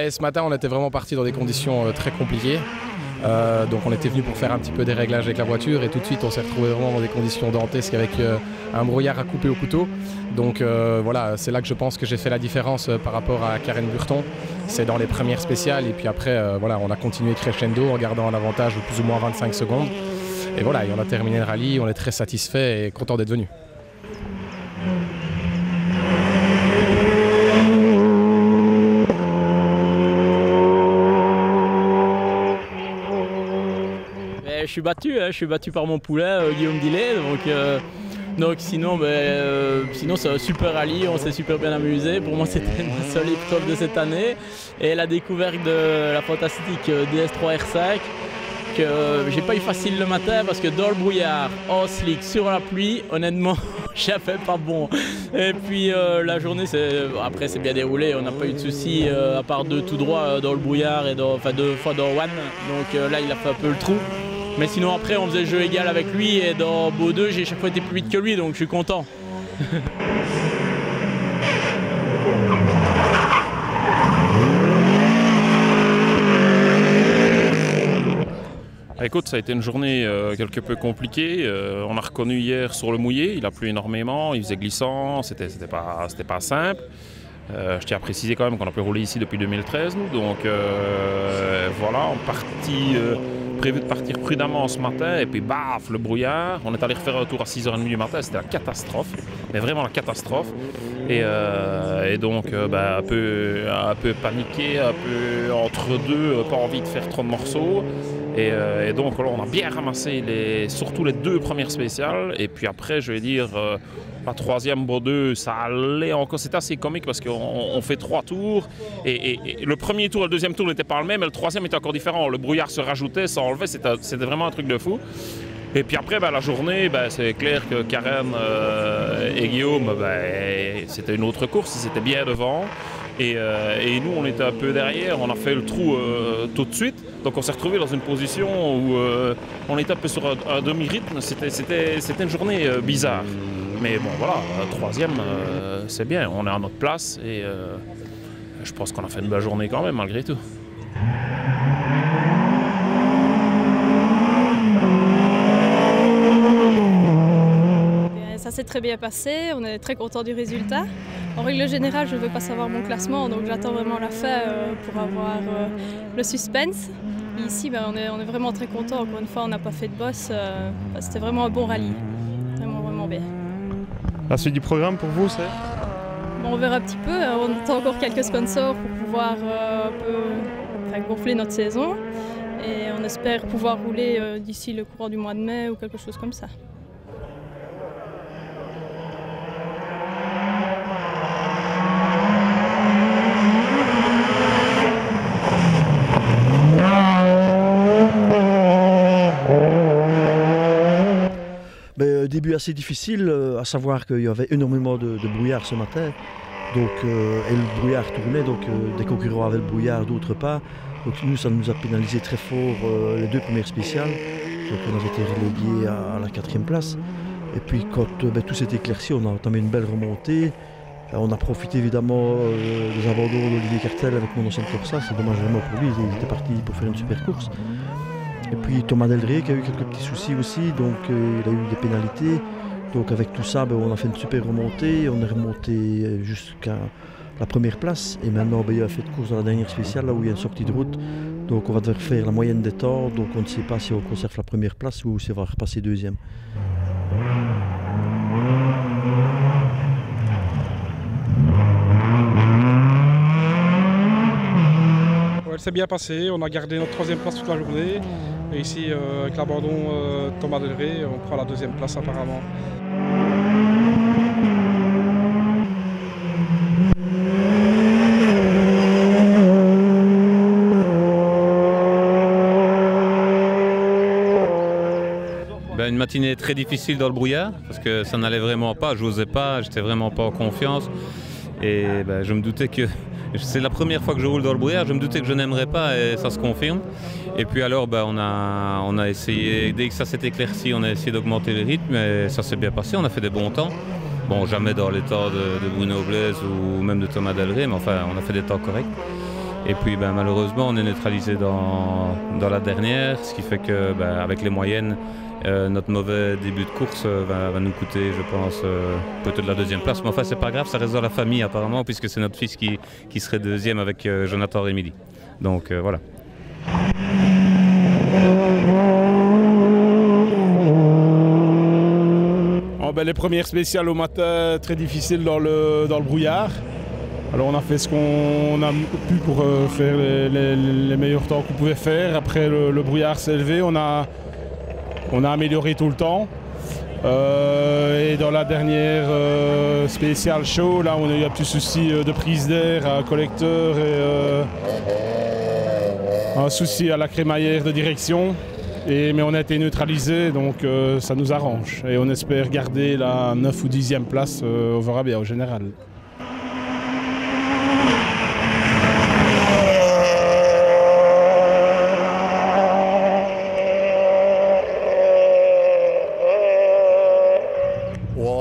Ce matin, on était vraiment parti dans des conditions très compliquées. Donc on était venu pour faire un petit peu des réglages avec la voiture et tout de suite on s'est retrouvé vraiment dans des conditions dantesques avec un brouillard à couper au couteau. Donc voilà, c'est là que je pense que j'ai fait la différence par rapport à Karen Burton. C'est dans les premières spéciales et puis après voilà, on a continué crescendo en gardant un avantage de plus ou moins 25 secondes. Et voilà, et on a terminé le rallye, on est très satisfait et content d'être venu. Je suis battu par mon poulet, Guillaume Dillet, donc sinon c'est un super rallye, on s'est super bien amusé. Pour moi c'était ma seule épreuve de cette année et la découverte de la fantastique DS3 R5 que j'ai pas eu facile le matin parce que dans le brouillard, en slick, sur la pluie, honnêtement j'avais pas bon. Et puis la journée après c'est bien déroulé, on n'a pas eu de soucis à part deux tout droit dans le brouillard et deux fois dans One, donc là il a fait un peu le trou. Mais sinon après on faisait le jeu égal avec lui et dans Beau 2 j'ai chaque fois été plus vite que lui donc je suis content. Écoute, ça a été une journée quelque peu compliquée. On a reconnu hier sur le mouillé, il a plu énormément, il faisait glissant, c'était pas simple. Je tiens à préciser quand même qu'on a pu rouler ici depuis 2013 nous, donc voilà, prévu de partir prudemment ce matin et puis baf, le brouillard. On est allé refaire un tour à 6h30 du matin, c'était la catastrophe, mais vraiment la catastrophe. Et donc un peu paniqué, un peu entre deux, pas envie de faire trop de morceaux. Et donc là, on a bien ramassé surtout les deux premières spéciales. Et puis après, je vais dire, la troisième Beau 2, ça allait encore. C'était assez comique parce qu'on fait 3 tours. Et le premier tour et le deuxième tour n'étaient pas le même, mais le troisième était encore différent. Le brouillard se rajoutait, s'enlevait, c'était vraiment un truc de fou. Et puis après, la journée, c'est clair que Karen et Guillaume, c'était une autre course, ils étaient bien devant. Et nous, on était un peu derrière, on a fait le trou tout de suite. Donc on s'est retrouvé dans une position où on était un peu sur un demi-rythme. C'était une journée bizarre. Mais bon, voilà, troisième, c'est bien, on est à notre place. Et je pense qu'on a fait une belle journée quand même, malgré tout. Ça s'est très bien passé, on est très content du résultat. En règle générale, je ne veux pas savoir mon classement, donc j'attends vraiment la fin pour avoir le suspense. Et ici, on est vraiment très content. Encore une fois, on n'a pas fait de boss. C'était vraiment un bon rallye. Vraiment bien. La suite du programme pour vous, c'est On verra un petit peu. On attend encore quelques sponsors pour pouvoir un peu gonfler notre saison. Et on espère pouvoir rouler d'ici le courant du mois de mai ou quelque chose comme ça. Début assez difficile, à savoir qu'il y avait énormément de brouillard ce matin. Donc, et le brouillard tournait, donc des concurrents avaient le brouillard, d'autres pas. Donc nous, ça nous a pénalisé très fort les deux premières spéciales. Donc on avait été relégués à la 4e place. Et puis quand tout s'est éclairci, on a entamé une belle remontée. On a profité évidemment des abandons d'Olivier Cartel avec mon ancienne Corsa. C'est dommage vraiment pour lui, il était parti pour faire une super course. Et puis Thomas Deldré qui a eu quelques petits soucis aussi, donc il a eu des pénalités. Donc avec tout ça, on a fait une super remontée, on est remonté jusqu'à la 1re place. Et maintenant, il y a fait de course dans la dernière spéciale, là où il y a une sortie de route. Donc on va devoir faire la moyenne des temps, donc on ne sait pas si on conserve la 1re place ou si on va repasser 2e. Elle s'est bien passée, on a gardé notre 3e place toute la journée. Et ici, avec l'abandon Thomas Deldré, on prend la 2e place apparemment. Une matinée très difficile dans le brouillard, parce que ça n'allait vraiment pas, j'osais pas, j'étais vraiment pas en confiance. Et je me doutais qu'il C'est la première fois que je roule dans le brouillard, je me doutais que je n'aimerais pas et ça se confirme. Et puis alors on a essayé, dès que ça s'est éclairci, on a essayé d'augmenter le rythme et ça s'est bien passé, on a fait des bons temps. Bon, jamais dans les temps de Bruno Blaise ou même de Thomas Delray, mais enfin on a fait des temps corrects. Et puis malheureusement on est neutralisé dans la dernière, ce qui fait que avec les moyennes, notre mauvais début de course va nous coûter, je pense, peut-être la deuxième place. Mais enfin c'est pas grave, ça reste dans la famille apparemment, puisque c'est notre fils qui serait deuxième avec Jonathan Rémilly. Donc voilà. Les premières spéciales au matin, très difficiles dans le brouillard. Alors on a fait ce qu'on a pu pour faire les meilleurs temps qu'on pouvait faire. Après le brouillard s'est élevé, on a amélioré tout le temps. Et dans la dernière spéciale show, là on a eu un petit souci de prise d'air à un collecteur et un souci à la crémaillère de direction. Mais on a été neutralisé, donc ça nous arrange. Et on espère garder la 9 ou 10e place, on verra bien au général.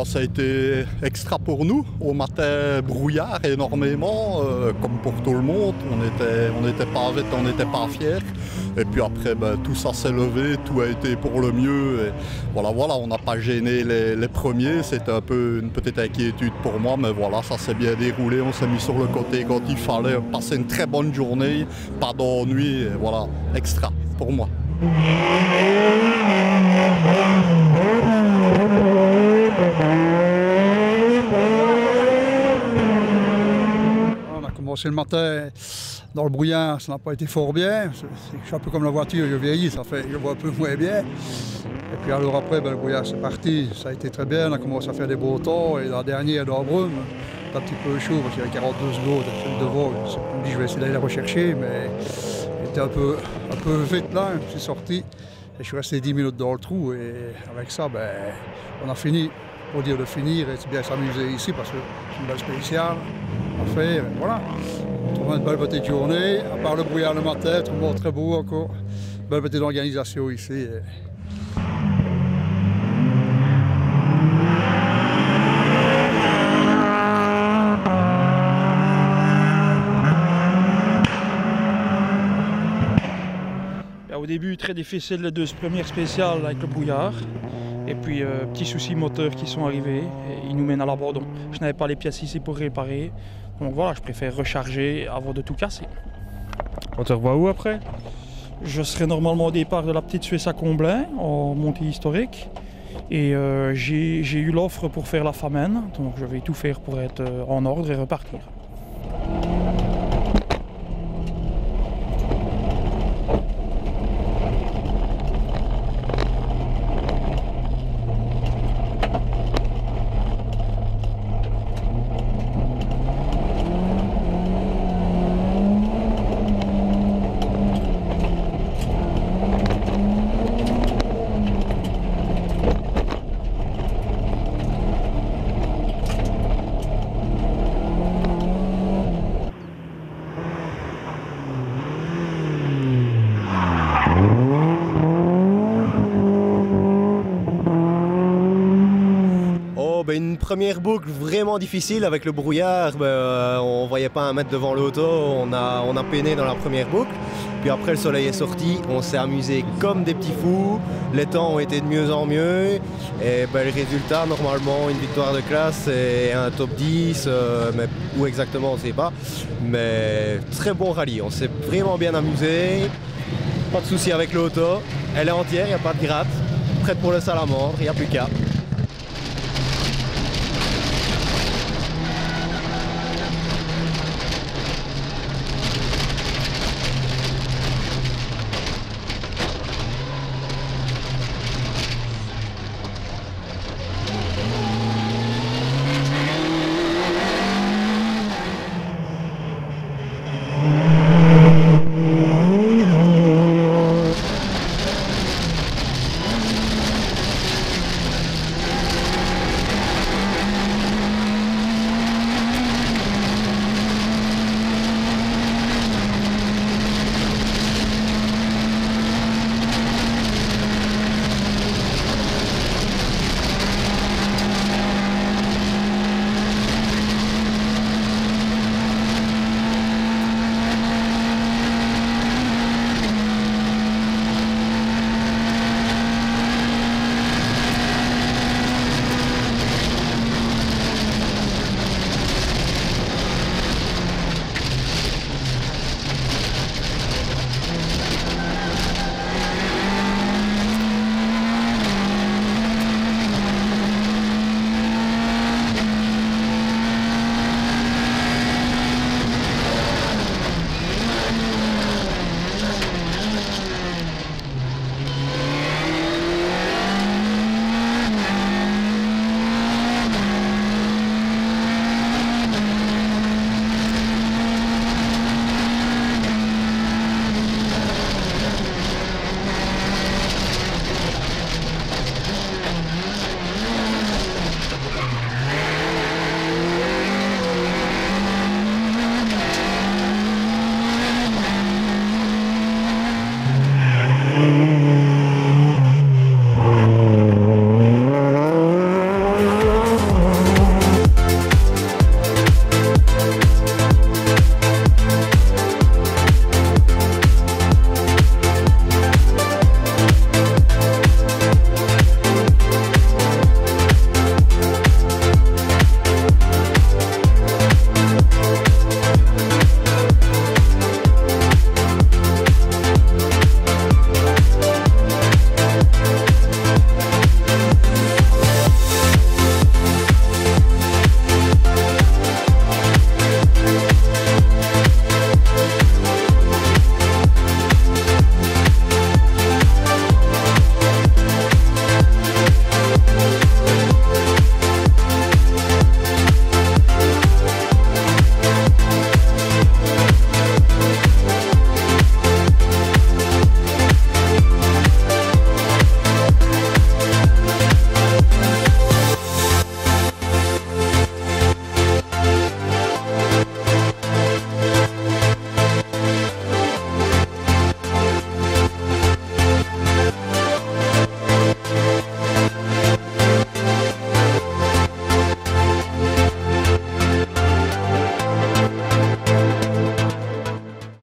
Ça a été extra pour nous. Au matin, brouillard énormément, comme pour tout le monde. On n'était pas fiers. Et puis après, tout ça s'est levé, tout a été pour le mieux. Et voilà, on n'a pas gêné les premiers. C'était un peu une petite inquiétude pour moi, mais voilà, ça s'est bien déroulé. On s'est mis sur le côté quand il fallait. Passer une très bonne journée, pas d'ennui. Voilà, extra pour moi. On a commencé le matin dans le brouillard, ça n'a pas été fort bien. Je suis un peu comme la voiture, je vieillis, je vois un peu moins bien. Et puis alors après, le brouillard c'est parti, ça a été très bien, on a commencé à faire des beaux temps. Et la dernière dans Brume, c'était un petit peu chaud parce qu'il y avait 42 secondes, celui devant. Je me dis je vais essayer d'aller la rechercher, mais j'étais un peu vite là, je suis sorti. Et je suis resté 10 minutes dans le trou et avec ça, on a fini, pour dire de finir, et c'est bien s'amuser ici parce que c'est une belle spéciale à faire. Voilà, on trouve une belle petite journée, à part le brouillard le matin, tout le monde très beau encore. Belle petite organisation ici. Au début, très difficile les deux premières spéciales avec le brouillard. Et puis, petits soucis moteurs qui sont arrivés. Et ils nous mènent à l'abandon. Je n'avais pas les pièces ici pour réparer. Donc voilà, je préfère recharger avant de tout casser. On te revoit où après? Je serai normalement au départ de la petite Suisse à Comblain, en montée historique. Et j'ai eu l'offre pour faire la Famenne. Donc je vais tout faire pour être en ordre et repartir. Une première boucle vraiment difficile avec le brouillard, on voyait pas un mètre devant l'auto, on a peiné dans la première boucle. Puis après le soleil est sorti, on s'est amusé comme des petits fous, les temps ont été de mieux en mieux et le résultat normalement une victoire de classe et un top 10, mais où exactement on ne sait pas. Mais très bon rallye, on s'est vraiment bien amusé, pas de souci avec l'auto, elle est entière, il n'y a pas de gratte, prête pour le salamandre, il n'y a plus qu'à.